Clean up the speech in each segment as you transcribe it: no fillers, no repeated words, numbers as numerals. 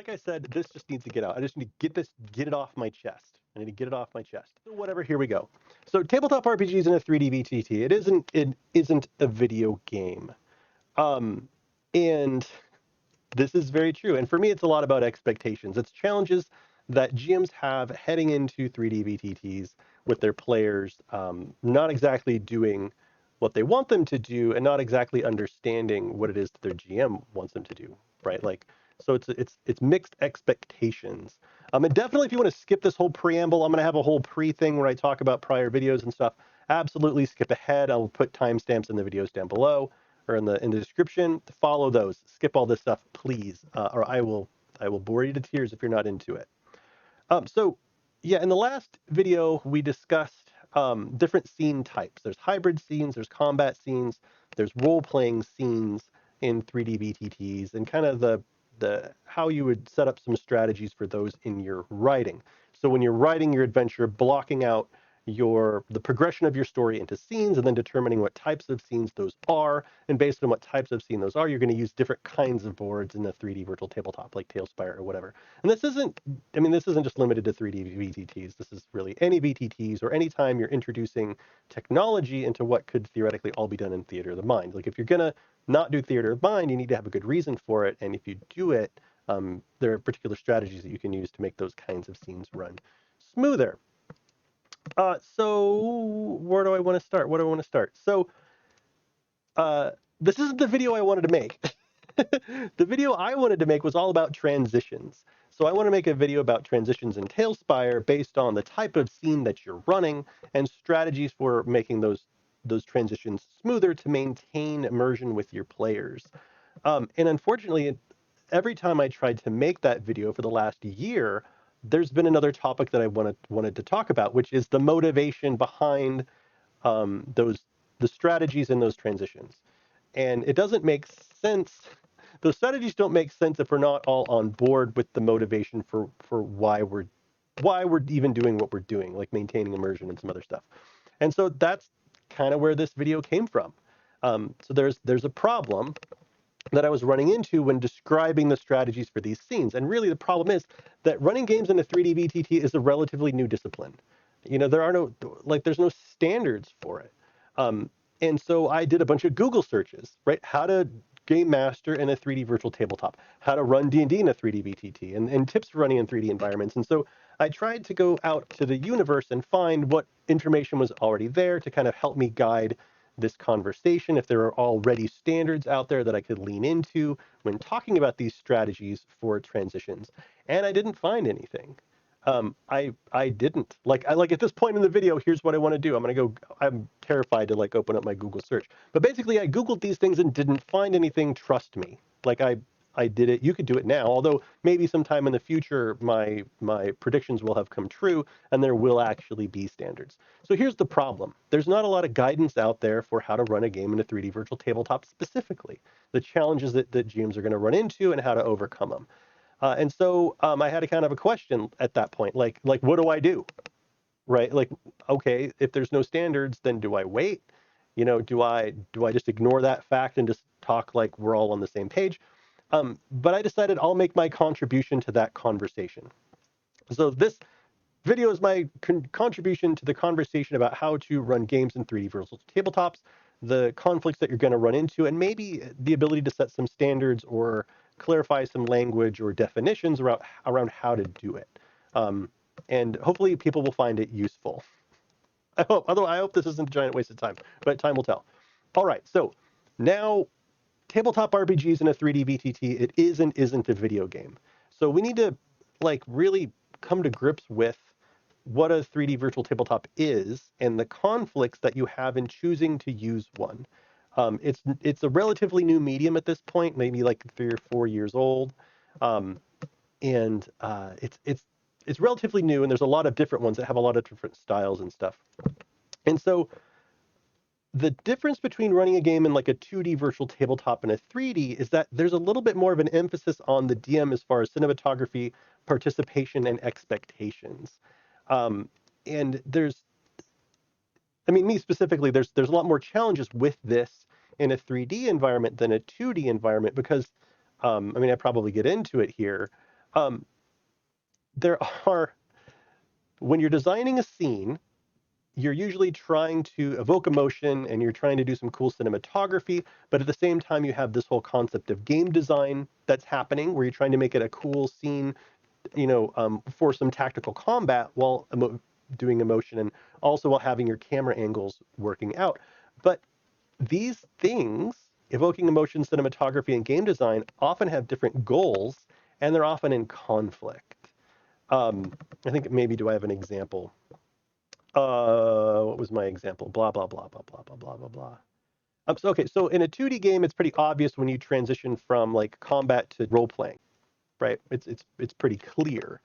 like I said, this just needs to get out. I just need to get it off my chest. I need to get it off my chest. So whatever, here we go. So tabletop RPGs in a 3D VTT. It isn't a video game. Um, and this is very true. And for me, it's a lot about expectations. It's challenges that GMs have heading into 3D VTTs with their players, not exactly doing what they want them to do and not exactly understanding what it is that their GM wants them to do, right? Like, so it's mixed expectations. And definitely, if you want to skip this whole preamble, I'm going to have a whole pre-thing where I talk about prior videos and stuff. Absolutely skip ahead. I'll put timestamps in the videos down below or in the description. Follow those. Skip all this stuff, please, or I will bore you to tears if you're not into it. So yeah, in the last video we discussed different scene types. There's hybrid scenes, there's combat scenes, there's role-playing scenes in 3D VTTs, and kind of the how you would set up some strategies for those in your writing. So when you're writing your adventure, blocking out the progression of your story into scenes and then determining what types of scenes those are. And based on what types of scene those are, you're going to use different kinds of boards in the 3D virtual tabletop, like Talespire or whatever. And this isn't just limited to 3D VTTs. This is really any VTTs or any time you're introducing technology into what could theoretically all be done in theater of the mind. Like if you're going to not do theater of mind, you need to have a good reason for it. And if you do it, there are particular strategies that you can use to make those kinds of scenes run smoother. So where do I want to start? What do I want to start? So this isn't the video I wanted to make. The video I wanted to make was all about transitions. So I want to make a video about transitions in Talespire based on the type of scene that you're running and strategies for making those transitions smoother to maintain immersion with your players. And unfortunately, every time I tried to make that video for the last year, there's been another topic that I wanted to talk about, which is the motivation behind those the strategies in those transitions. And it doesn't make sense. Those strategies don't make sense if we're not all on board with the motivation for why we're even doing what we're doing, like maintaining immersion and some other stuff. And so that's kind of where this video came from. So there's a problem that I was running into when describing the strategies for these scenes. And really the problem is that running games in a 3D VTT is a relatively new discipline. There's no standards for it. And so I did a bunch of Google searches, right? How to game master in a 3D virtual tabletop, how to run D&D in a 3D VTT, and tips for running in 3D environments. And so I tried to go out to the universe and find what information was already there to kind of help me guide this conversation, if there are already standards out there that I could lean into when talking about these strategies for transitions. And I didn't find anything. I didn't like at this point in the video, here's what I want to do. I'm terrified to like open up my Google search. But basically I Googled these things and didn't find anything. Trust me. Like I did it. You could do it now, although maybe sometime in the future my predictions will have come true and there will actually be standards. So here's the problem. There's not a lot of guidance out there for how to run a game in a 3D virtual tabletop specifically, the challenges that GMs are going to run into and how to overcome them. And so I had a kind of a question at that point, like what do I do, right? Like, okay, if there's no standards, then do I wait? Do I just ignore that fact and just talk like we're all on the same page? But I decided I'll make my contribution to that conversation. So this video is my contribution to the conversation about how to run games in 3D virtual tabletops, the conflicts that you're going to run into, and maybe the ability to set some standards or clarify some language or definitions around how to do it. And hopefully people will find it useful. I hope. Otherwise, I hope this isn't a giant waste of time, but time will tell. All right, so now tabletop RPGs in a 3D VTT, it is and isn't a video game. So we need to like really come to grips with what a 3D virtual tabletop is and the conflicts that you have in choosing to use one. It's a relatively new medium at this point, maybe like 3 or 4 years old, and it's relatively new. And there's a lot of different ones that have a lot of different styles and stuff. And so the difference between running a game in like a 2D virtual tabletop and a 3D is that there's a little bit more of an emphasis on the DM as far as cinematography, participation, and expectations. And me specifically, there's a lot more challenges with this in a 3D environment than a 2D environment because, I probably get into it here. Um, there are, when you're designing a scene, you're usually trying to evoke emotion and you're trying to do some cool cinematography, but at the same time, you have this whole concept of game design that's happening where you're trying to make it a cool scene, for some tactical combat while doing emotion and also while having your camera angles working out. But these things, evoking emotion, cinematography, and game design, often have different goals and they're often in conflict. I think maybe do I have an example? What was my example? Blah blah blah blah blah blah blah blah blah. So in a 2D game, it's pretty obvious when you transition from like combat to role playing, right? It's pretty clear.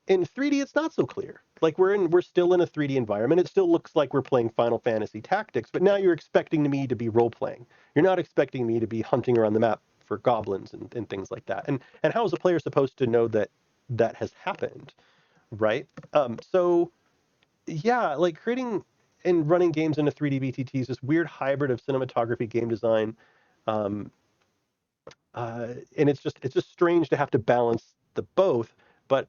In 3D, it's not so clear. Like we're still in a 3D environment. It still looks like we're playing Final Fantasy Tactics, but now you're expecting me to be role playing. You're not expecting me to be hunting around the map for goblins and things like that. And how is a player supposed to know that that has happened, right? So yeah, like creating and running games into 3D VTTs, this weird hybrid of cinematography, game design, um, and it's just strange to have to balance the both. But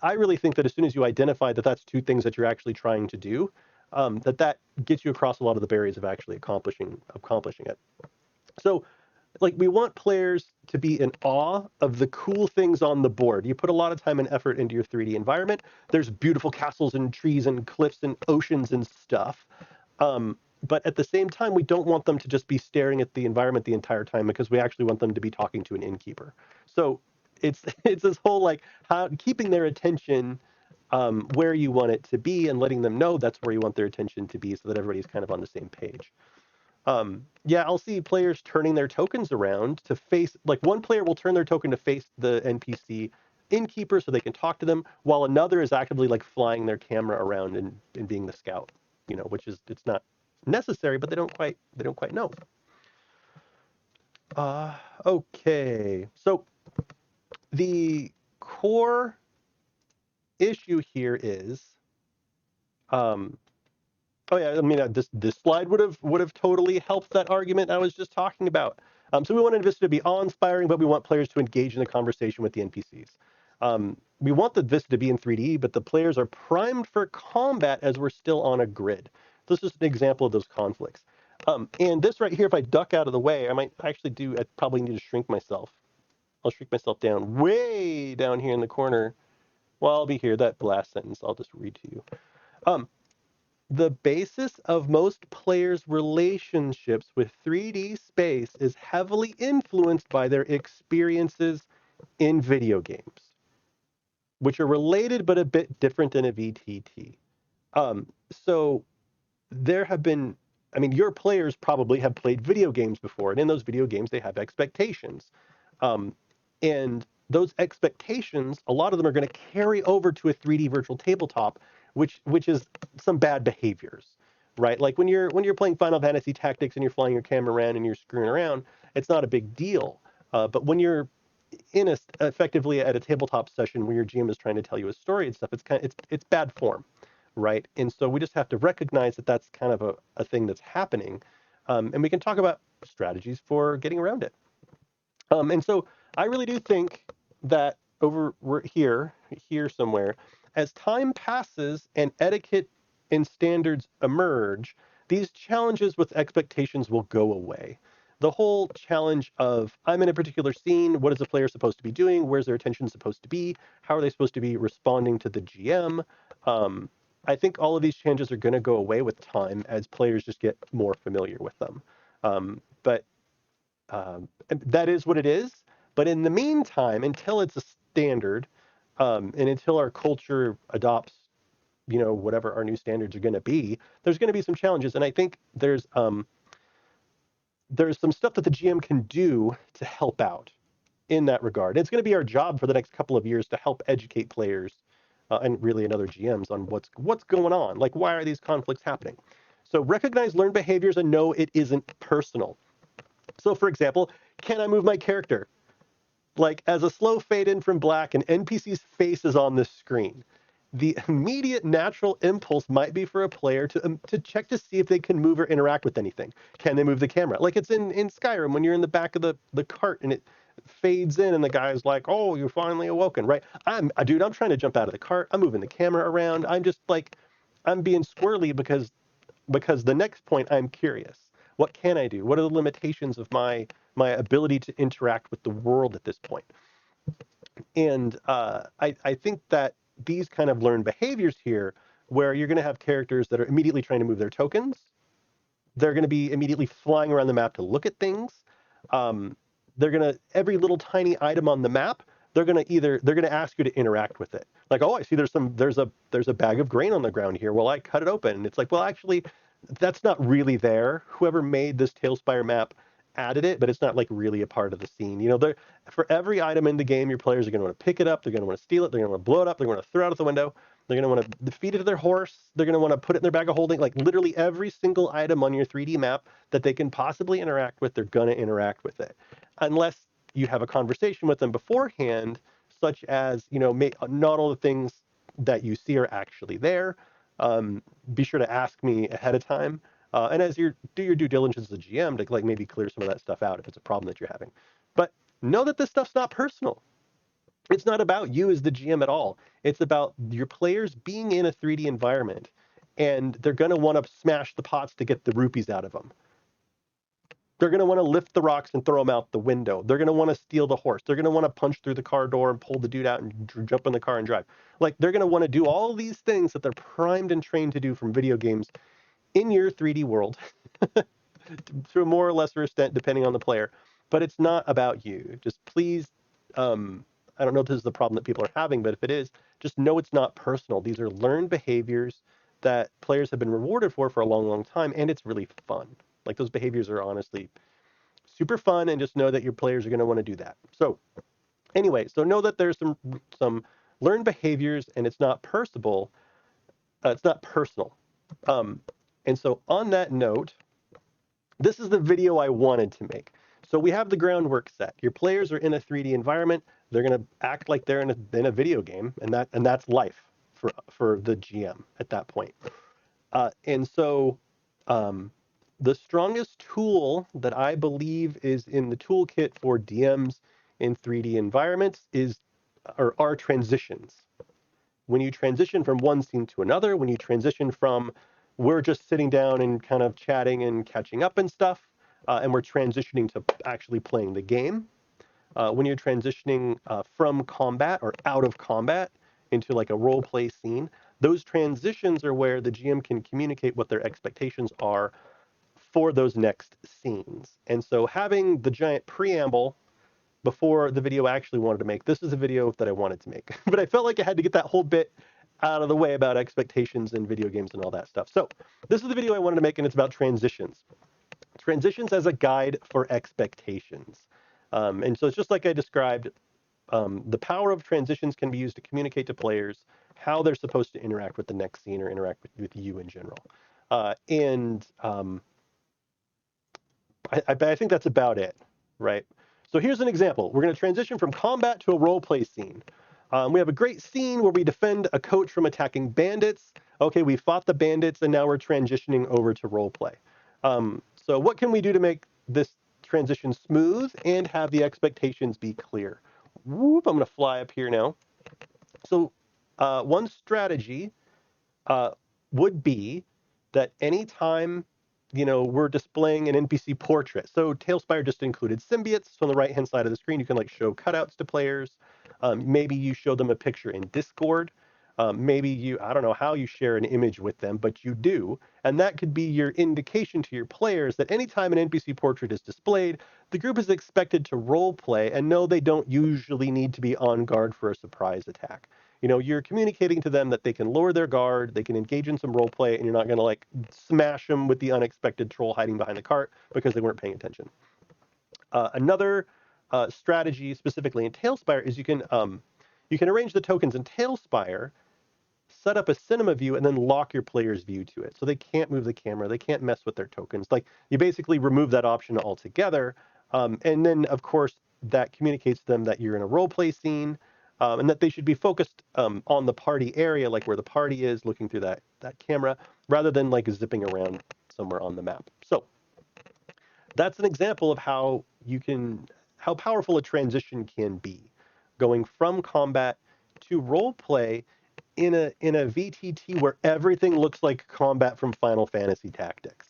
I really think that as soon as you identify that that's two things that you're actually trying to do, that gets you across a lot of the barriers of actually accomplishing it. So like we want players to be in awe of the cool things on the board. You put a lot of time and effort into your 3D environment. There's beautiful castles and trees and cliffs and oceans and stuff. But at the same time, we don't want them to just be staring at the environment the entire time because we actually want them to be talking to an innkeeper. So it's it's this whole like how keeping their attention where you want it to be and letting them know that's where you want their attention to be so that everybody's kind of on the same page. Yeah, I'll see players turning their tokens around to face, like one player will turn their token to face the NPC innkeeper so they can talk to them, while another is actively like flying their camera around and being the scout, which is it's not necessary, but they don't quite know. Uh, okay. So the core issue here is um, oh yeah, I mean this slide would have totally helped that argument I was just talking about. So we want Vista to be awe-inspiring, but we want players to engage in the conversation with the NPCs. We want the Vista to be in 3D, but the players are primed for combat as we're still on a grid. This is an example of those conflicts. And this right here, if I duck out of the way, I might actually do. I probably need to shrink myself. I'll shrink myself down way down here in the corner. Well, I'll be here. That last sentence I'll just read to you. Um, the basis of most players' relationships with 3D space is heavily influenced by their experiences in video games, which are related but a bit different in a VTT. So there have been, I mean, your players probably have played video games before, and in those video games, they have expectations. Um, and those expectations, a lot of them are going to carry over to a 3D virtual tabletop, which is some bad behaviors, right? Like when you're playing Final Fantasy Tactics and you're flying your camera around and you're screwing around, it's not a big deal. But when you're effectively at a tabletop session where your GM is trying to tell you a story and stuff, it's bad form, right? And so we just have to recognize that that's kind of a thing that's happening, and we can talk about strategies for getting around it. And so I really do think that we're here somewhere, as time passes and etiquette and standards emerge, these challenges with expectations will go away. The whole challenge of I'm in a particular scene, what is the player supposed to be doing? Where's their attention supposed to be? How are they supposed to be responding to the GM? Um, I think all of these changes are going to go away with time as players just get more familiar with them. But that is what it is. But in the meantime, until it's a standard, and until our culture adopts, whatever our new standards are going to be, there's going to be some challenges. And I think there's some stuff that the GM can do to help out in that regard. It's going to be our job for the next couple of years to help educate players and really another GMs on what's going on. Like, why are these conflicts happening? So recognize learned behaviors and know it isn't personal. So, for example, can I move my character? Like, as a slow fade in from black, an NPC's face is on the screen. The immediate natural impulse might be for a player to check to see if they can move or interact with anything. Can they move the camera? Like it's in Skyrim when you're in the back of the cart and fades in and the guy's like, oh, you finally awoken, right? Dude, I'm trying to jump out of the cart. I'm moving the camera around. I'm just like, I'm being squirrely because the next point I'm curious. What can I do? What are the limitations of my ability to interact with the world at this point? And I think that these kind of learned behaviors here, where you're going to have characters that are immediately trying to move their tokens, they're going to be immediately flying around the map to look at things. Um, they're going to every little tiny item on the map. They're going to ask you to interact with it. Like, oh, I see there's a bag of grain on the ground here. Well, I cut it open, and it's like, well, actually, that's not really there. Whoever made this Talespire map added it, but it's not like really a part of the scene. For every item in the game, your players are going to want to pick it up. They're going to want to steal it. They're going to want to blow it up. They're going to throw it out the window. They're going to want to feed it to their horse. They're going to want to put it in their bag of holding. Like literally every single item on your 3D map that they can possibly interact with, they're going to interact with it. Unless you have a conversation with them beforehand, such as, not all the things that you see are actually there. Be sure to ask me ahead of time. And as you do your due diligence as a GM to like maybe clear some of that stuff out if it's a problem that you're having. But know that this stuff's not personal. It's not about you as the GM at all. It's about your players being in a 3D environment, and they're going to want to smash the pots to get the rupees out of them. They're going to want to lift the rocks and throw them out the window. They're going to want to steal the horse. They're going to want to punch through the car door and pull the dude out and jump in the car and drive. Like they're going to want to do all these things that they're primed and trained to do from video games in your 3D world to a more or lesser extent, depending on the player. But it's not about you. Just please, I don't know if this is the problem that people are having, but if it is, just know it's not personal. These are learned behaviors that players have been rewarded for a long, long time, and it's really fun. Like those behaviors are honestly super fun, and just know that your players are going to want to do that. So anyway, so know that there's some learned behaviors, and it's not personable. It's not personal. Um, and so on that note, this is the video I wanted to make. So we have the groundwork set. Your players are in a 3D environment. They're going to act like they're in a video game, and that's life for the GM at that point. And so the strongest tool that I believe is in the toolkit for DMs in 3D environments are transitions. When you transition from one scene to another, when you transition from we're just sitting down and kind of chatting and catching up and stuff, and we're transitioning to actually playing the game. When you're transitioning from combat or out of combat into like a role play scene, those transitions are where the GM can communicate what their expectations are for those next scenes. And so having the giant preamble before the video I actually wanted to make, this is a video that I wanted to make. But I felt like I had to get that whole bit out of the way about expectations in video games and all that stuff. So this is the video I wanted to make, and it's about transitions. Transitions as a guide for expectations. And so it's just like I described, the power of transitions can be used to communicate to players how they're supposed to interact with the next scene or interact with you in general. I think that's about it, right? So here's an example. We're going to transition from combat to a role play scene. We have a great scene where we defend a coach from attacking bandits. Okay, we fought the bandits, and now we're transitioning over to role play. So what can we do to make this transition smooth and have the expectations be clear? Whoop, I'm going to fly up here now. So one strategy would be that anytime we're displaying an NPC portrait. So Talespire just included symbiotes. So on the right-hand side of the screen, you can like show cutouts to players. Maybe you show them a picture in Discord. Maybe I don't know how you share an image with them, but you do. And that could be your indication to your players that anytime an NPC portrait is displayed, the group is expected to role play and know they don't usually need to be on guard for a surprise attack. You're communicating to them that they can lower their guard, they can engage in some role play, and you're not going to like smash them with the unexpected troll hiding behind the cart because they weren't paying attention. Another strategy, specifically in Talespire, is you can arrange the tokens in Talespire, set up a cinema view, and then lock your player's view to it, so they can't move the camera, they can't mess with their tokens. Like you basically remove that option altogether, and then of course that communicates to them that you're in a role play scene. And that they should be focused on the party area, like where the party is, looking through that camera, rather than like zipping around somewhere on the map. So that's an example of how you can how powerful a transition can be, going from combat to role play in a VTT where everything looks like combat from Final Fantasy Tactics,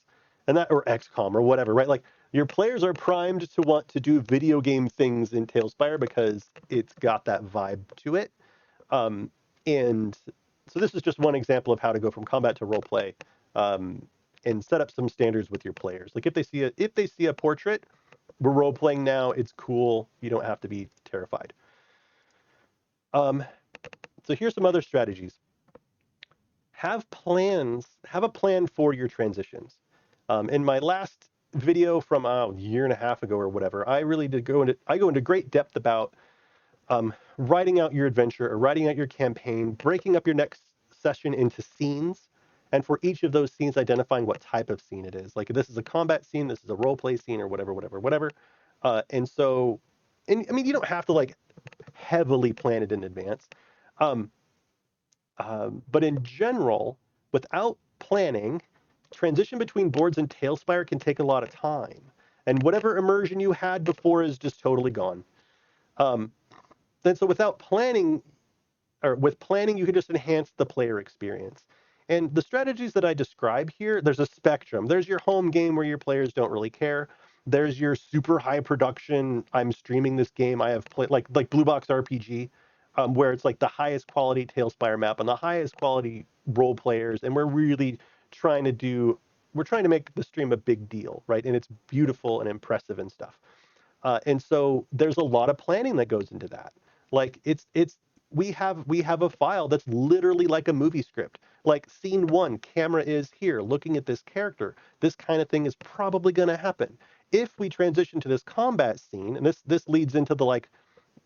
and that or XCOM or whatever, right? Like your players are primed to want to do video game things in Talespire because it's got that vibe to it. And so this is just one example of how to go from combat to role play, um, and set up some standards with your players. Like if they see a portrait, we're role playing now. It's cool. You don't have to be terrified. Um, so here's some other strategies. Have plans. Have a plan for your transitions. In my last video from a year and a half ago or whatever, I really did go into great depth about writing out your adventure or writing out your campaign, breaking up your next session into scenes, and for each of those scenes, identifying what type of scene it is. Like this is a combat scene, this is a role play scene, or whatever, whatever, whatever. And so, and I mean, you don't have to like heavily plan it in advance, um, but in general, without planning, transition between boards and Talespire can take a lot of time, and whatever immersion you had before is just totally gone. Um, then so without planning, or with planning, you can just enhance the player experience. And the strategies that I describe here, there's a spectrum. There's your home game where your players don't really care. There's your super high production. I'm streaming this game. I have played like Blue Box RPG, where it's like the highest quality Talespire map and the highest quality role players, and we're trying to make the stream a big deal, right? And it's beautiful and impressive and stuff. And so there's a lot of planning that goes into that. Like it's we have a file that's literally like a movie script. Like scene one, camera is here, looking at this character. This kind of thing is probably going to happen. If we transition to this combat scene, and this leads into the like,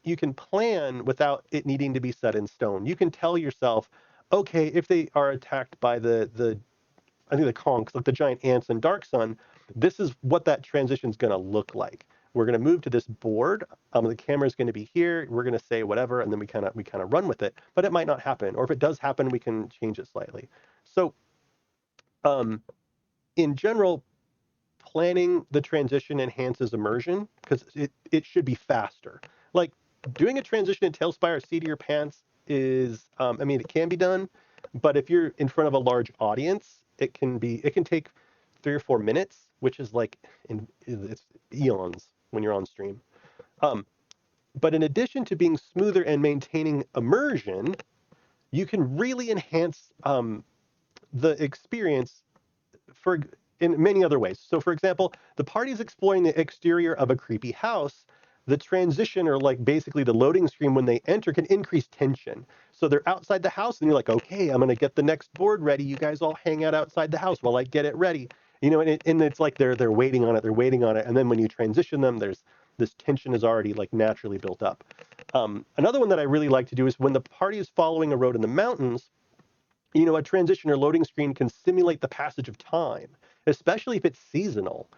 you can plan without it needing to be set in stone. You can tell yourself, okay, if they are attacked by the I think the conchs, like the giant ants in Dark Sun, this is what that transition is going to look like. We're going to move to this board. The camera is going to be here. We're going to say whatever, and then we kind of run with it. But it might not happen, or if it does happen, we can change it slightly. So, um, in general, planning the transition enhances immersion because it should be faster. Like doing a transition in Talespire seat of your pants is, I mean, it can be done, but if you're in front of a large audience, it can take 3 or 4 minutes, which is like it's eons when you're on stream. Um, but in addition to being smoother and maintaining immersion, you can really enhance the experience for in many other ways. So, for example, the party's exploring the exterior of a creepy house. The transition, or like basically the loading screen when they enter, can increase tension. So they're outside the house, and you're like, okay, I'm going to get the next board ready. You guys all hang out outside the house while I get it ready. You know, and it's like they're waiting on it, they're waiting on it, and then when you transition them, there's this tension is already like naturally built up. Another one that I really like to do is when the party is following a road in the mountains, you know, a transition or loading screen can simulate the passage of time, especially if it's seasonal.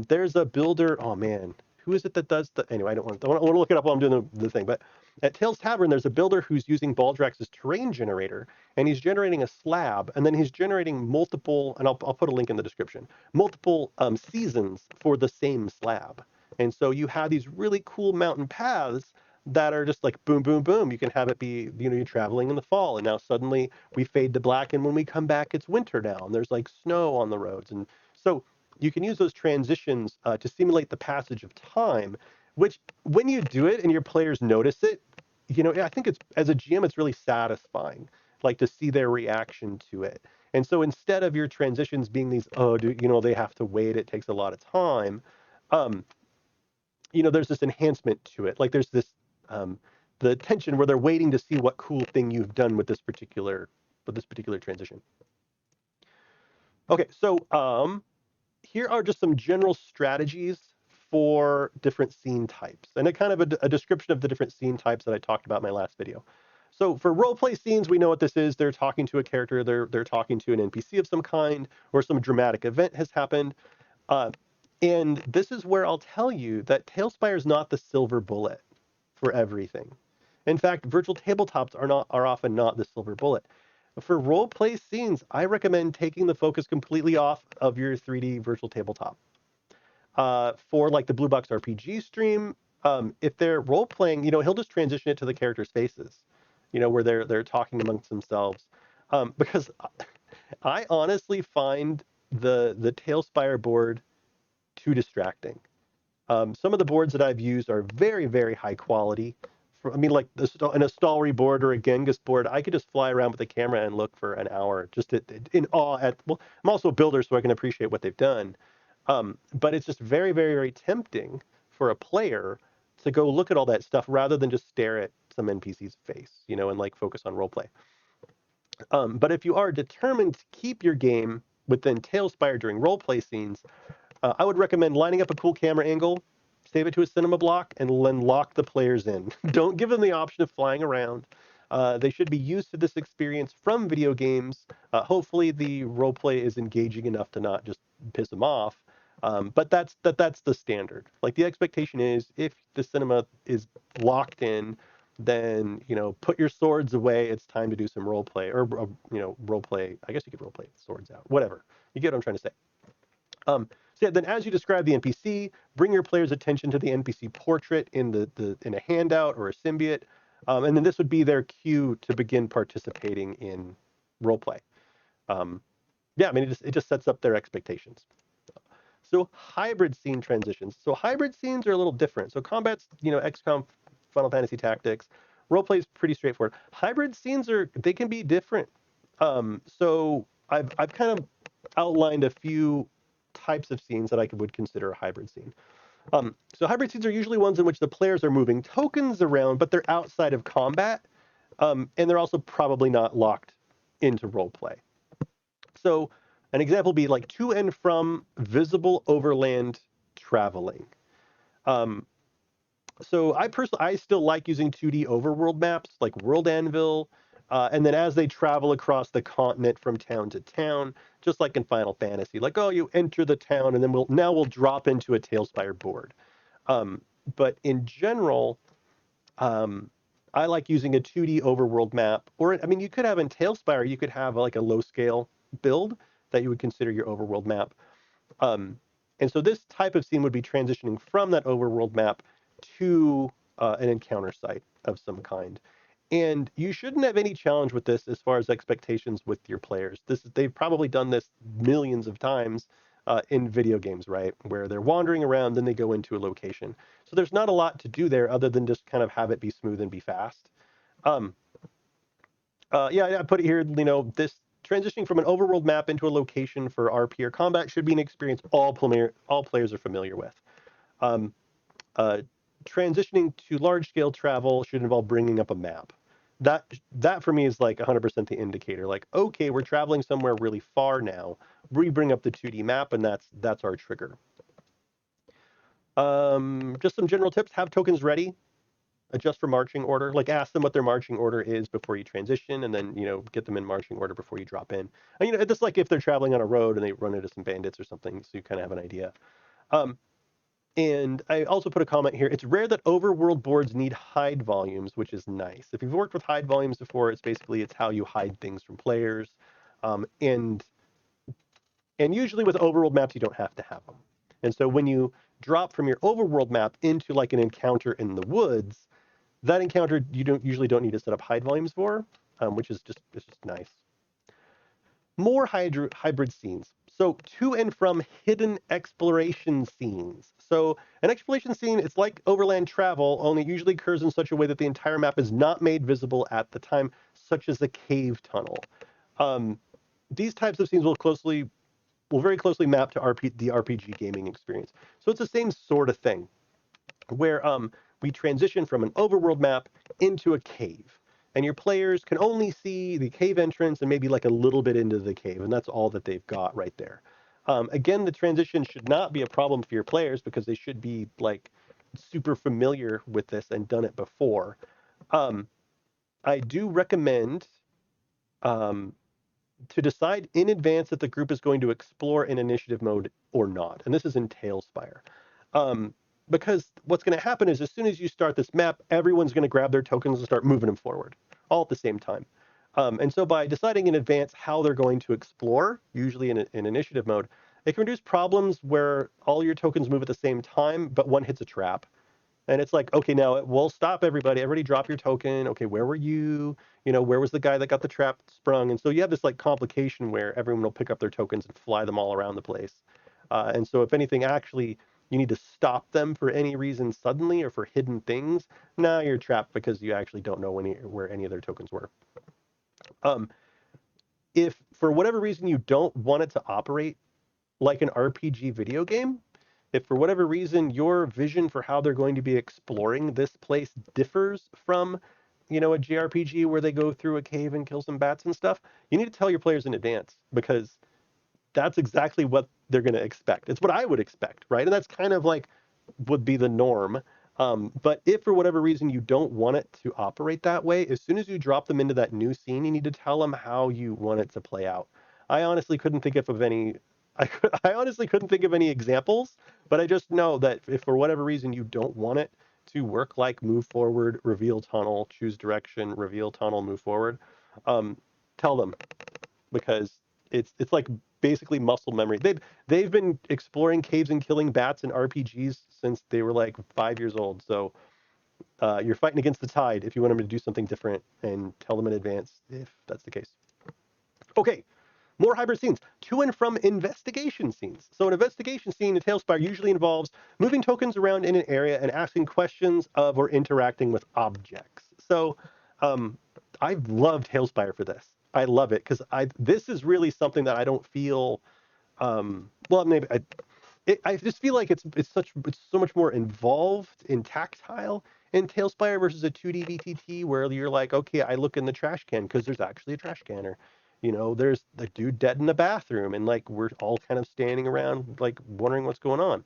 There's a builder. Oh man, who is it that does the? Anyway, I want to look it up while I'm doing the thing. But at Tales Tavern, there's a builder who's using Baldrax's terrain generator, and he's generating a slab, and then he's generating multiple. And I'll put a link in the description. Multiple seasons for the same slab, and so you have these really cool mountain paths that are just like boom, boom, boom. You can have it be, you know, you're traveling in the fall, and now suddenly we fade to black, and when we come back, it's winter now, and there's like snow on the roads, and so you can use those transitions to simulate the passage of time. Which, when you do it and your players notice it, you know, I think it's as a GM, it's really satisfying, like to see their reaction to it. And so instead of your transitions being these, oh, you know, they have to wait, it takes a lot of time. Um, you know, there's this enhancement to it. Like there's this um, the tension where they're waiting to see what cool thing you've done with this particular transition. Okay, so here are just some general strategies for different scene types, and a kind of a description of the different scene types that I talked about in my last video. So for role play scenes, we know what this is. They're talking to a character. They're talking to an NPC of some kind, or some dramatic event has happened. Uh, and this is where I'll tell you that Talespire is not the silver bullet for everything. In fact, virtual tabletops are often not the silver bullet. For role play scenes, I recommend taking the focus completely off of your 3D virtual tabletop. For like the Blue Box RPG stream, If they're role playing, he'll just transition it to the characters' faces, where they're talking amongst themselves. Because I honestly find the Talespire board too distracting. Some of the boards that I've used are very, very high quality. I mean, like an Astalri board or a Genghis board, I could just fly around with the camera and look for an hour, just in awe at. Well, I'm also a builder, so I can appreciate what they've done. But it's just very, very, very tempting for a player to go look at all that stuff rather than just stare at some NPC's face, and like focus on roleplay. But if you are determined to keep your game within Talespire during roleplay scenes, I would recommend lining up a cool camera angle, save it to a cinema block, and then lock the players in. Don't give them the option of flying around. They should be used to this experience from video games. Hopefully, the roleplay is engaging enough to not just piss them off. But that's the standard. Like the expectation is, if the cinema is locked in, then put your swords away. It's time to do some roleplay, or roleplay. I guess you could roleplay the swords out. Whatever. You get what I'm trying to say. So yeah, then as you describe the NPC, bring your player's attention to the NPC portrait in a handout or a symbiote, and then this would be their cue to begin participating in roleplay. Yeah, I mean it just sets up their expectations. So hybrid scene transitions. So hybrid scenes are a little different. So combat's XCOM, Final Fantasy Tactics, roleplay is pretty straightforward. Hybrid scenes they can be different. So I've kind of outlined a few types of scenes that I would consider a hybrid scene. So hybrid scenes are usually ones in which the players are moving tokens around, but they're outside of combat, and they're also probably not locked into roleplay. So an example would be like to and from visible overland traveling. Um, so I still like using 2D overworld maps like World Anvil, and then as they travel across the continent from town to town, just like in Final Fantasy, like oh you enter the town and then we'll drop into a Talespire board. Um, but in general, um, I like using a 2D overworld map, or I mean you could have in Talespire you could have like a low scale build that you would consider your overworld map. Um, and so this type of scene would be transitioning from that overworld map to an encounter site of some kind. And you shouldn't have any challenge with this as far as expectations with your players. They've probably done this millions of times in video games, right? Where they're wandering around, then they go into a location. So there's not a lot to do there other than just kind of have it be smooth and be fast. Um, yeah, I put it here. This transitioning from an overworld map into a location for RP or combat should be an experience all players are familiar with. Um, uh, Transitioning to large scale travel should involve bringing up a map. That for me is like 100% the indicator. Like, okay, we're traveling somewhere really far now. We bring up the 2D map, and that's our trigger. Just some general tips: have tokens ready. Adjust for marching order. Like ask them what their marching order is before you transition, and then get them in marching order before you drop in. And just like if they're traveling on a road and they run into some bandits or something, so you kind of have an idea. Um, and I also put a comment here. It's rare that overworld boards need hide volumes, which is nice. If you've worked with hide volumes before, it's how you hide things from players, and usually with overworld maps you don't have to have them. And so when you drop from your overworld map into like an encounter in the woods, that encounter you usually don't need to set up hide volumes for, which is it's just nice. More hybrid scenes. So to and from hidden exploration scenes. So an exploration scene, it's like overland travel, only it usually occurs in such a way that the entire map is not made visible at the time, such as a cave tunnel. These types of scenes will very closely map to the RPG gaming experience. So it's the same sort of thing, where we transition from an overworld map into a cave. And your players can only see the cave entrance and maybe like a little bit into the cave, and that's all that they've got right there. Again, the transition should not be a problem for your players because they should be like super familiar with this and done it before. Um, I do recommend um, to decide in advance that the group is going to explore in initiative mode or not. And this is in Talespire. Um, because what's going to happen is as soon as you start this map, everyone's going to grab their tokens and start moving them forward, all at the same time. And so by deciding in advance how they're going to explore, usually in initiative mode, it can reduce problems where all your tokens move at the same time, but one hits a trap. And it's like, okay, now we'll stop everybody. Everybody drop your token. Okay, where were you? You know, where was the guy that got the trap sprung? And so you have this like complication where everyone will pick up their tokens and fly them all around the place. And so if anything, actually, you need to stop them for any reason suddenly or for hidden things. Now you're trapped because you actually don't know where any of their tokens were. Um, if for whatever reason you don't want it to operate like an RPG video game, if for whatever reason your vision for how they're going to be exploring this place differs from, you know, a JRPG where they go through a cave and kill some bats and stuff, you need to tell your players in advance because that's exactly what they're going to expect. It's what I would expect, right? And that's kind of like would be the norm. But if for whatever reason you don't want it to operate that way, as soon as you drop them into that new scene, you need to tell them how you want it to play out. I honestly couldn't think of any. I honestly couldn't think of any examples, but I just know that if for whatever reason you don't want it to work like move forward, reveal tunnel, choose direction, reveal tunnel, move forward, um, tell them because it's like basically muscle memory. They've been exploring caves and killing bats in RPGs since they were like 5 years old. So you're fighting against the tide if you want them to do something different, and tell them in advance if that's the case. Okay, more hybrid scenes. To and from investigation scenes. So an investigation scene in Talespire usually involves moving tokens around in an area and asking questions of or interacting with objects. So um, I've loved Talespire for this. I love it because this is really something that I don't feel. Well, maybe I just feel like it's so much more involved in tactile in Talespire versus a 2D VTT where you're like, okay, I look in the trash can because there's actually a trash can, or you know, there's the dude dead in the bathroom, and like we're all kind of standing around like wondering what's going on.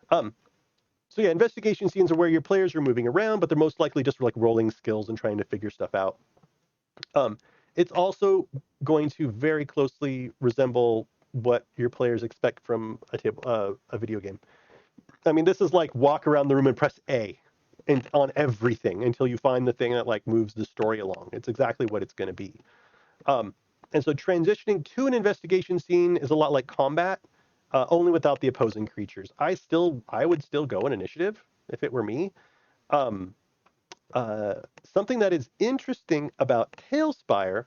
Um, so yeah, investigation scenes are where your players are moving around, but they're most likely just like rolling skills and trying to figure stuff out. Um, it's also going to very closely resemble what your players expect from a video game. I mean, this is like walk around the room and press A and on everything until you find the thing that like moves the story along. It's exactly what it's going to be. Um, and so transitioning to an investigation scene is a lot like combat, only without the opposing creatures. I would still go in initiative if it were me. Um, Something that is interesting about Talespire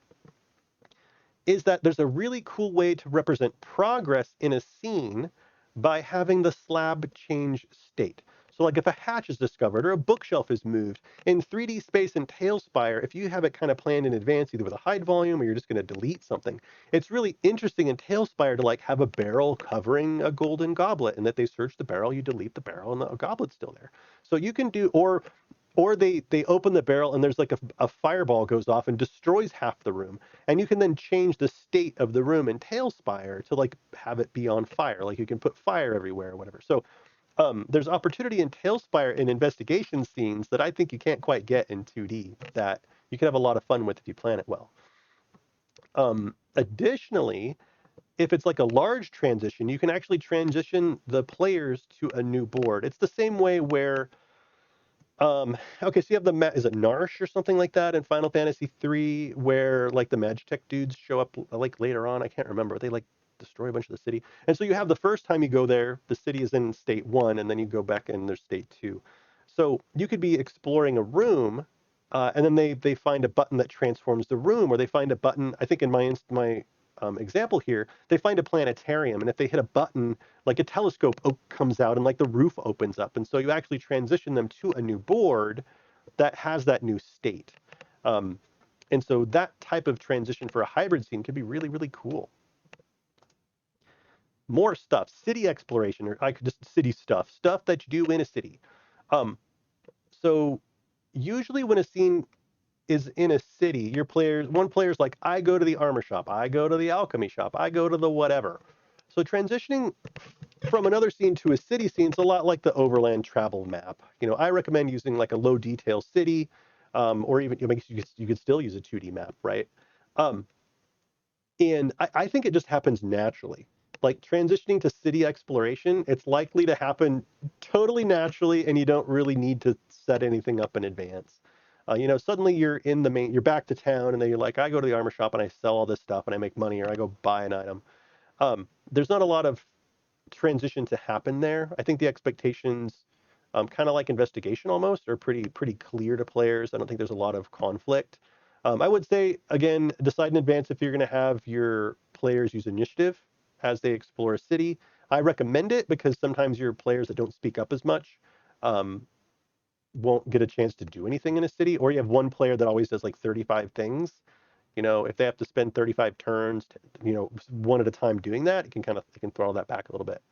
is that there's a really cool way to represent progress in a scene by having the slab change state. So like if a hatch is discovered or a bookshelf is moved in 3D space in Talespire, if you have it kind of planned in advance, either with a hide volume or you're just going to delete something, it's really interesting in Talespire to like have a barrel covering a golden goblet, and that they search the barrel, you delete the barrel, and the goblet's still there. So you can do, or they open the barrel and there's like a fireball goes off and destroys half the room, and you can then change the state of the room in Talespire to like have it be on fire, like you can put fire everywhere or whatever. So there's opportunity in Talespire in investigation scenes that I think you can't quite get in 2D that you can have a lot of fun with if you plan it well. Additionally, if it's like a large transition, you can actually transition the players to a new board. It's the same way where okay, so you have is it Narsh or something like that in Final Fantasy 3, where like the Magitech dudes show up like later on. I can't remember. They like destroy a bunch of the city. And so you have the first time you go there, the city is in state 1, and then you go back and there's state 2. So you could be exploring a room, and then they find a button that transforms the room, or they find a button. I think in my example here, they find a planetarium, and if they hit a button, like a telescope comes out and like the roof opens up, and so you actually transition them to a new board that has that new state. Um, and so that type of transition for a hybrid scene could be really, really cool. More stuff, city exploration, or I could just city stuff that you do in a city. Um, so usually when a scene is in a city, one player's like, I go to the armor shop, I go to the alchemy shop, I go to the whatever. So transitioning from another scene to a city scene is a lot like the overland travel map. You know, I recommend using like a low detail city, or even you could still use a 2D map, right? Um, and I think it just happens naturally. Like transitioning to city exploration, it's likely to happen totally naturally, and you don't really need to set anything up in advance. You know, suddenly you're back to town, and then you're like, I go to the armor shop and I sell all this stuff and I make money, or I go buy an item. There's not a lot of transition to happen there. I think the expectations kind of like investigation almost, or pretty clear to players. I don't think there's a lot of conflict. I would say, again, decide in advance if you're going to have your players use initiative as they explore a city. I recommend it because sometimes your players that don't speak up as much um, won't get a chance to do anything in a city, or you have one player that always does like 35 things. If they have to spend 35 turns, one at a time doing that, it can throttle that back a little bit.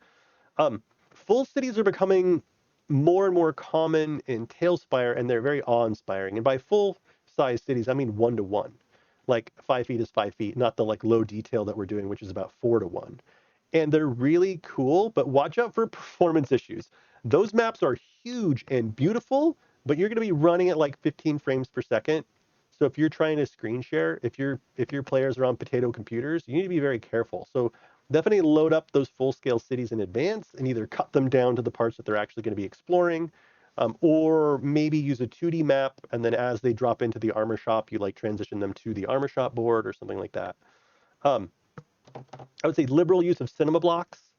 Full cities are becoming more and more common in Talespire, and they're very awe-inspiring. And by full-size cities, I mean 1-to-1. Like 5 feet is 5 feet, not the like low detail that we're doing, which is about 4-to-1. And they're really cool, but watch out for performance issues. Those maps are huge and beautiful, but you're going to be running at like 15 frames per second. So if you're trying to screen share, if your players are on potato computers, you need to be very careful. So definitely load up those full-scale cities in advance and either cut them down to the parts that they're actually going to be exploring, or maybe use a 2D map, and then as they drop into the armor shop, you like transition them to the armor shop board or something like that. Um, I would say liberal use of cinema blocks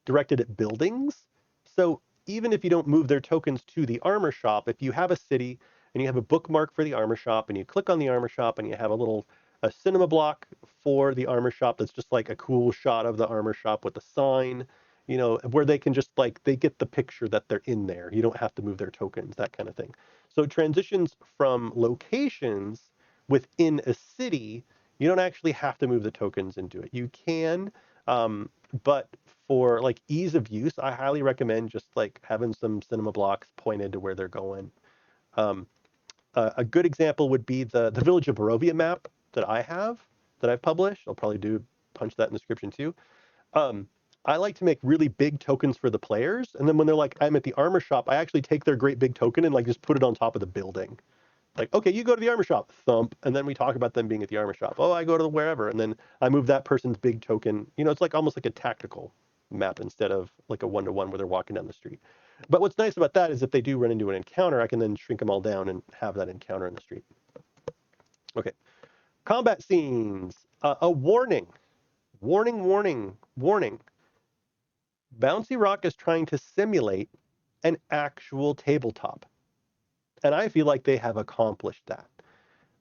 directed at buildings. So even if you don't move their tokens to the armor shop, if you have a city and you have a bookmark for the armor shop and you click on the armor shop and you have a cinema block for the armor shop that's just like a cool shot of the armor shop with a sign, where they can just like they get the picture that they're in there. You don't have to move their tokens, that kind of thing. So transitions from locations within a city, you don't actually have to move the tokens into it. You can, but for like ease of use, I highly recommend just like having some cinema blocks pointed to where they're going. Um, a good example would be the Village of Barovia map that I've published. I'll probably punch that in the description too. Um, I like to make really big tokens for the players, and then when they're like, I'm at the armor shop, I actually take their great big token and like just put it on top of the building. Like, okay, you go to the armor shop, thump, and then we talk about them being at the armor shop. Oh, I go to wherever, and then I move that person's big token. It's like almost like a tactical map instead of like a 1-to-1 where they're walking down the street. But what's nice about that is if they do run into an encounter, I can then shrink them all down and have that encounter in the street. Okay, combat scenes. A warning, warning, warning, warning. Bouncy Rock is trying to simulate an actual tabletop, and I feel like they have accomplished that.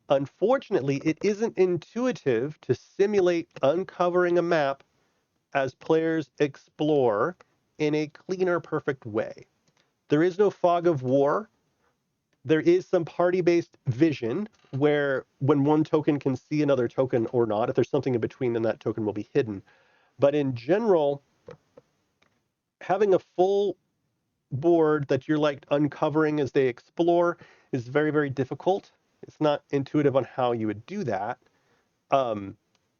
Unfortunately, it isn't intuitive to simulate uncovering a map as players explore in a cleaner, perfect way. There is no fog of war. There is some party-based vision where when one token can see another token or not, if there's something in between, then that token will be hidden. But in general, having a full board that you're like uncovering as they explore is very, very difficult. It's not intuitive on how you would do that. Um,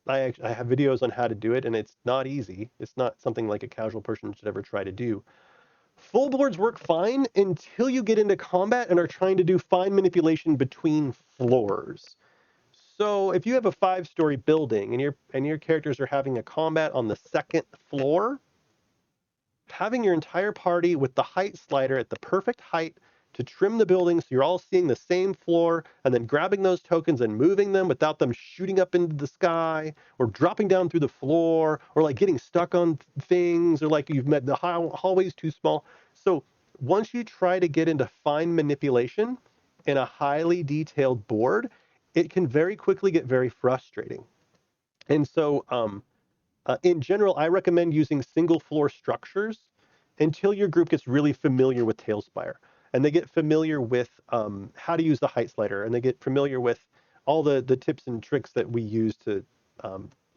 I have videos on how to do it, and it's not easy. It's not something like a casual person should ever try to do. Full boards work fine until you get into combat and are trying to do fine manipulation between floors. So if you have a 5-story building and your characters are having a combat on the second floor, having your entire party with the height slider at the perfect height to trim the building so you're all seeing the same floor, and then grabbing those tokens and moving them without them shooting up into the sky or dropping down through the floor or like getting stuck on things, or like you've met the hallways too small. So once you try to get into fine manipulation in a highly detailed board, it can very quickly get very frustrating. And so in general, I recommend using single floor structures until your group gets really familiar with Talespire, and they get familiar with how to use the height slider, and they get familiar with all the tips and tricks that we use to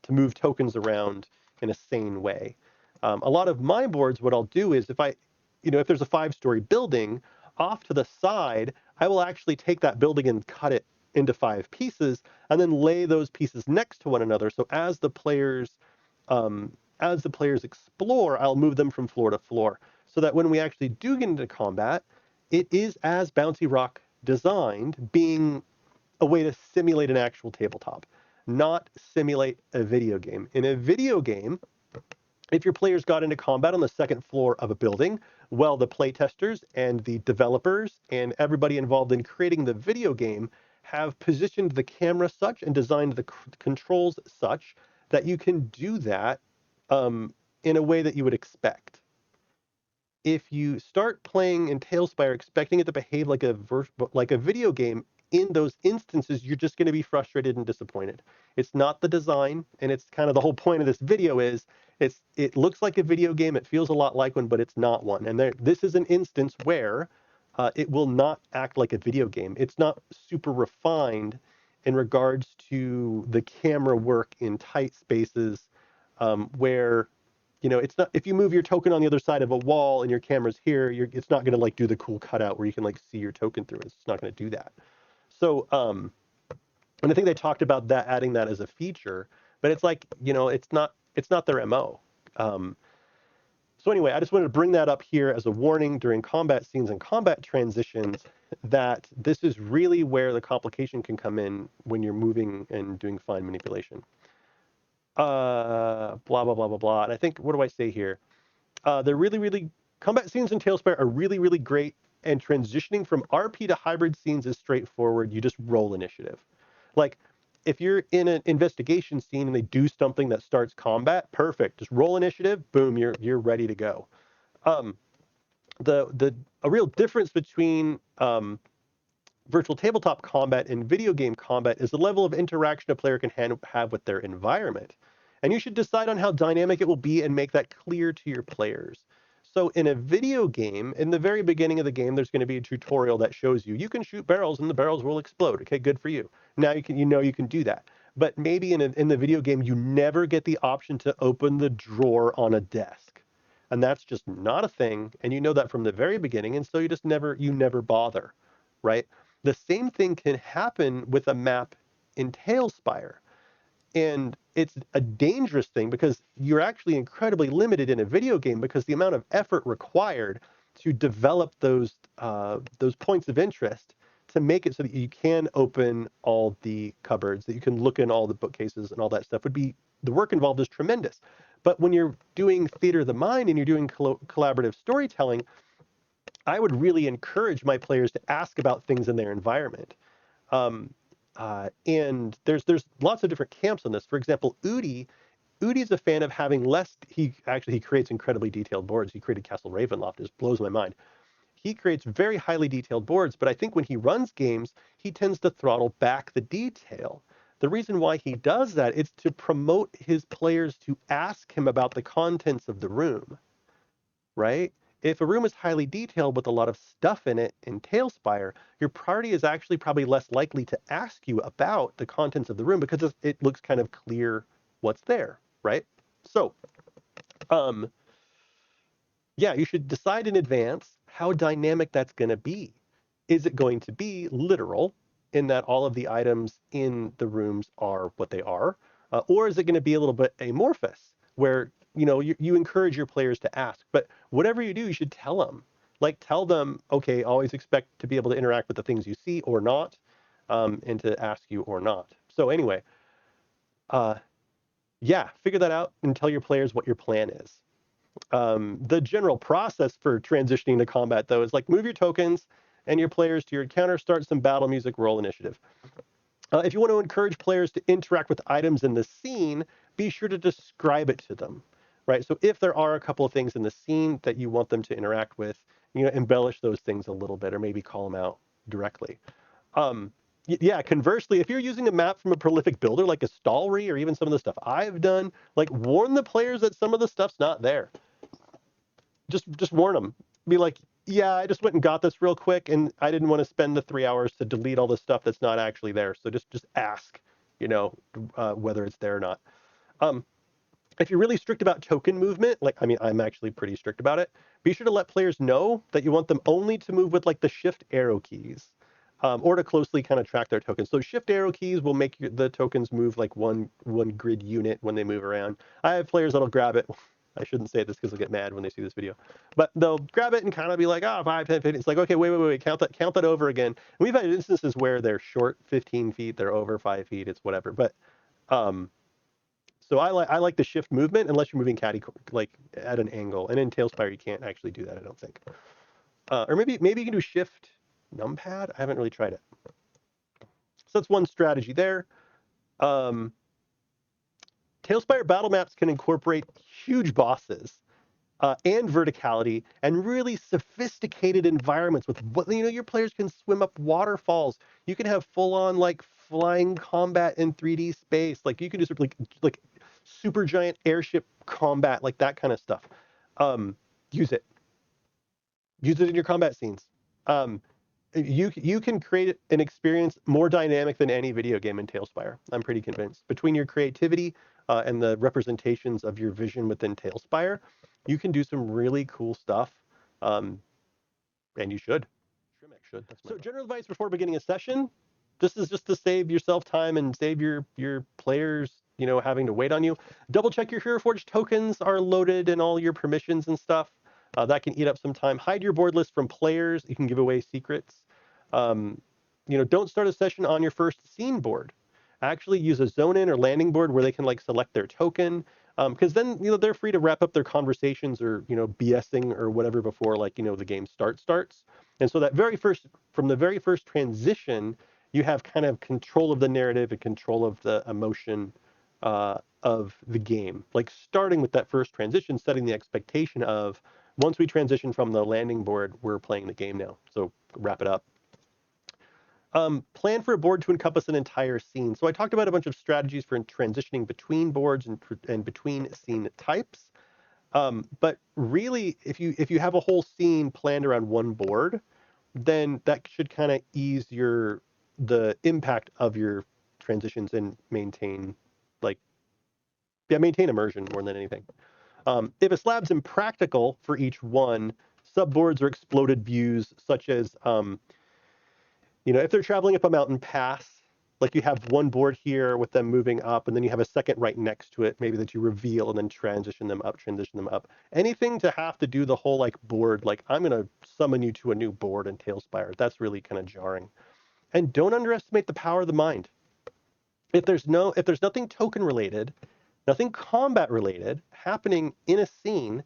move tokens around in a sane way. A lot of my boards, what I'll do is if there's a 5-story building off to the side, I will actually take that building and cut it into 5 pieces, and then lay those pieces next to one another. So as the players explore, I'll move them from floor to floor so that when we actually do get into combat, it is as Bouncy Rock designed, being a way to simulate an actual tabletop, not simulate a video game. In a video game, if your players got into combat on the second floor of a building, well, the playtesters and the developers and everybody involved in creating the video game have positioned the camera such and designed the controls such that you can do that in a way that you would expect. if you start playing in Talespire expecting it to behave like a video game, in those instances, you're just going to be frustrated and disappointed. It's not the design, and it's kind of the whole point of this video is it looks like a video game, it feels a lot like one, but it's not one. And this is an instance where it will not act like a video game. It's not super refined in regards to the camera work in tight spaces, where it's not, if you move your token on the other side of a wall and your camera's here, it's not going to like do the cool cutout where you can like see your token through it. It's not going to do that. So, and I think they talked about that, adding that as a feature, but it's like, it's not their MO. So anyway, I just wanted to bring that up here as a warning during combat scenes and combat transitions, that this is really where the complication can come in when you're moving and doing fine manipulation. Blah, blah, blah, blah, blah. And I think, what do I say here? They're really, really, combat scenes in Talespire are really, really great, and transitioning from RP to hybrid scenes is straightforward. You just roll initiative. Like, if you're in an investigation scene and they do something that starts combat, perfect. Just roll initiative, boom, you're ready to go. Um, a real difference between virtual tabletop combat and video game combat is the level of interaction a player can have with their environment. And you should decide on how dynamic it will be and make that clear to your players. So in a video game, in the very beginning of the game, there's going to be a tutorial that shows you can shoot barrels and the barrels will explode. Okay, good for you. Now you can do that. But maybe in the video game, you never get the option to open the drawer on a desk. And that's just not a thing. And you know that from the very beginning. And so you never bother, right? The same thing can happen with a map in Talespire. And it's a dangerous thing because you're actually incredibly limited in a video game because the amount of effort required to develop those points of interest to make it so that you can open all the cupboards, that you can look in all the bookcases and all that stuff, the work involved is tremendous. But when you're doing theater of the mind and you're doing collaborative storytelling, I would really encourage my players to ask about things in their environment. Um, and there's lots of different camps on this. For example, Udi's a fan of having less. He creates incredibly detailed boards. He created Castle Ravenloft. It blows my mind. He creates very highly detailed boards, but I think when he runs games, he tends to throttle back the detail. The reason why he does that is to promote his players to ask him about the contents of the room, right? If a room is highly detailed with a lot of stuff in it in Talespire, your party is actually probably less likely to ask you about the contents of the room because it looks kind of clear what's there, right? So, um, yeah, you should decide in advance how dynamic that's going to be. Is it going to be literal in that all of the items in the rooms are what they are? Or is it going to be a little bit amorphous where, you encourage your players to ask, but whatever you do, you should tell them. Like tell them, okay, always expect to be able to interact with the things you see or not, and to ask you or not. So anyway, uh, yeah, figure that out and tell your players what your plan is. The general process for transitioning to combat, though, is like move your tokens and your players to your encounter, start some battle music, roll initiative. If you want to encourage players to interact with items in the scene, be sure to describe it to them, right? So if there are a couple of things in the scene that you want them to interact with, embellish those things a little bit or maybe call them out directly. Um, yeah, conversely, if you're using a map from a prolific builder like a Stalry or even some of the stuff I've done, like warn the players that some of the stuff's not there. Just warn them. Be like, yeah, I just went and got this real quick, and I didn't want to spend the 3 hours to delete all the stuff that's not actually there. So just ask, whether it's there or not. Um, if you're really strict about token movement, I'm actually pretty strict about it. Be sure to let players know that you want them only to move with like the shift arrow keys, or to closely kind of track their tokens. So shift arrow keys will make the tokens move like one grid unit when they move around. I have players that'll grab it. I shouldn't say this because they'll get mad when they see this video, but they'll grab it and kind of be like, 5, 10, 15. It's like, okay, wait, count that over again. And we've had instances where they're short 15 feet, they're over 5 feet, it's whatever. But so I like the shift movement unless you're moving like at an angle. And in Talespire, you can't actually do that, I don't think. Or maybe you can do shift numpad. I haven't really tried it. So that's one strategy there. Talespire battle maps can incorporate huge bosses. and verticality, and really sophisticated environments with what your players can swim up waterfalls. You can have full on like flying combat in 3D space. Like you can do like super giant airship combat, like that kind of stuff. Um, use it. Use it in your combat scenes. Um, you can create an experience more dynamic than any video game in Talespire. I'm pretty convinced. Between your creativity and the representations of your vision within Talespire, you can do some really cool stuff. Um, and you should. Shrimmack should. That's so general advice before beginning a session. This is just to save yourself time and save your players, having to wait on you. Double check your Hero Forge tokens are loaded and all your permissions and stuff. That can eat up some time. Hide your board list from players. You can give away secrets. Um, don't start a session on your first scene board. Actually use a zone in or landing board where they can like select their token. Because then they're free to wrap up their conversations or BSing or whatever before like the game starts. And so from the very first transition, you have kind of control of the narrative and control of the emotion of the game. Like starting with that first transition, setting the expectation of once we transition from the landing board, we're playing the game now. So wrap it up. Plan for a board to encompass an entire scene. So I talked about a bunch of strategies for transitioning between boards and between scene types. But really, if you have a whole scene planned around one board, then that should kind of ease the impact of your transitions and maintain immersion more than anything. If a slab's impractical for each one, subboards or exploded views, such as if they're traveling up a mountain pass, like you have one board here with them moving up, and then you have a second right next to it, maybe that you reveal and then transition them up. Anything to have to do the whole like board, like I'm going to summon you to a new board in Talespire. That's really kind of jarring. And don't underestimate the power of the mind. If there's nothing token related, nothing combat related happening in a scene,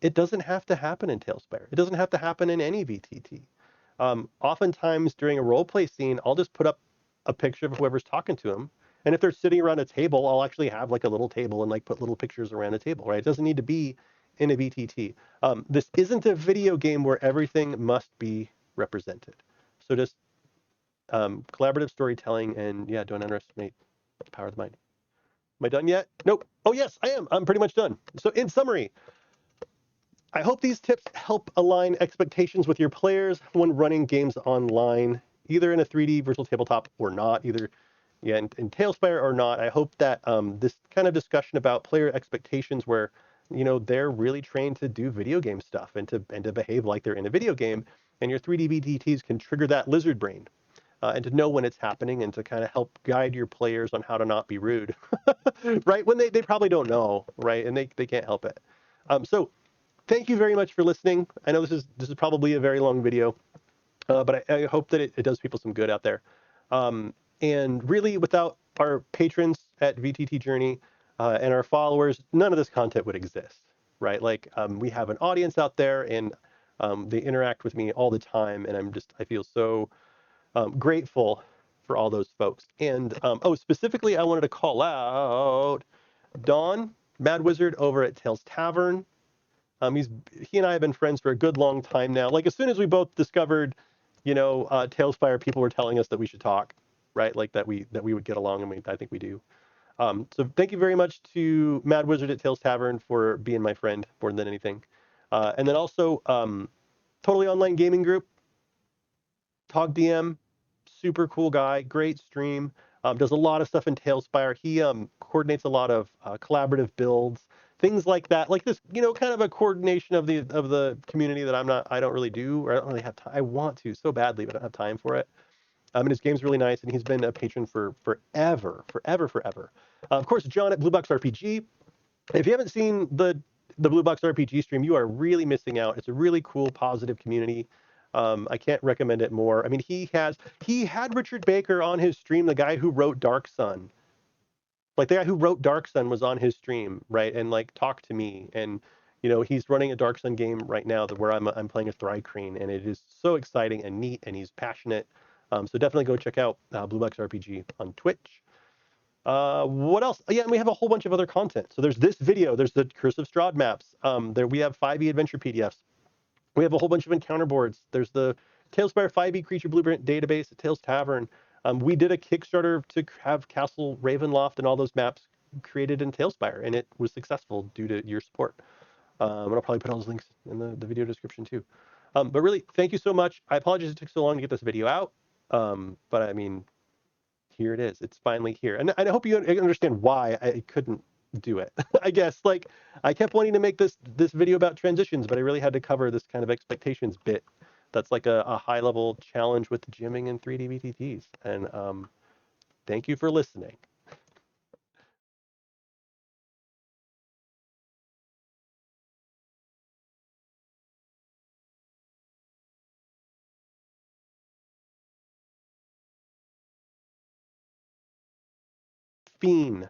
it doesn't have to happen in Talespire. It doesn't have to happen in any VTT. Oftentimes during a role play scene, I'll just put up a picture of whoever's talking to them. And if they're sitting around a table, I'll actually have like a little table and like put little pictures around a table, right? It doesn't need to be in a VTT. This isn't a video game where everything must be represented. So just collaborative storytelling and don't underestimate the power of the mind. Am I done yet? Nope. Oh yes, I am. I'm pretty much done. So in summary, I hope these tips help align expectations with your players when running games online, either in a 3D virtual tabletop or not, either in Talespire or not. I hope that this kind of discussion about player expectations where they're really trained to do video game stuff and to behave like they're in a video game, and your 3D VTTs can trigger that lizard brain. And to know when it's happening and to kind of help guide your players on how to not be rude, right? When they probably don't know, right? And they can't help it. So thank you very much for listening. I know this is probably a very long video, but I hope that it does people some good out there. And really, without our patrons at VTT Journey and our followers, none of this content would exist, right? Like we have an audience out there, and they interact with me all the time, and I feel so grateful for all those folks. And specifically, I wanted to call out Don, Mad Wizard over at Tales Tavern. He and I have been friends for a good long time now. Like as soon as we both discovered, Talespire, people were telling us that we should talk, right? Like that we would get along, and I think we do. So thank you very much to Mad Wizard at Tales Tavern for being my friend more than anything. And then also Totally Online Gaming Group, Tog DM, super cool guy, great stream. Does a lot of stuff in Talespire. He coordinates a lot of collaborative builds, things like that. Like this, kind of a coordination of the community that I don't really do, or I don't really have time. I want to so badly, but I don't have time for it. And his game's really nice, and he's been a patron for forever. Of course, John at Blue Box RPG. If you haven't seen the Blue Box RPG stream, you are really missing out. It's a really cool, positive community. I can't recommend it more. I mean, he had Richard Baker on his stream, the guy who wrote Dark Sun. Like the guy who wrote Dark Sun was on his stream, right? And like talked to me. And he's running a Dark Sun game right now where I'm playing a Thrycreen, and it is so exciting and neat, and he's passionate. So definitely go check out Blue Box RPG on Twitch. What else? Oh, yeah, and we have a whole bunch of other content. So there's this video, there's the Cursive Strahd maps. There we have 5e adventure PDFs. We have a whole bunch of encounter boards. There's the Talespire 5e creature blueprint database at Tales Tavern. We did a Kickstarter to have Castle Ravenloft and all those maps created in Talespire, and it was successful due to your support. And I'll probably put all those links in the video description too. But really, thank you so much. I apologize it took so long to get this video out. But I mean, here it is. It's finally here. And I hope you understand why I couldn't do it. I guess like I kept wanting to make this video about transitions, but I really had to cover this kind of expectations bit. That's like a high level challenge with GMing and 3D VTTs. And thank you for listening. Fiend.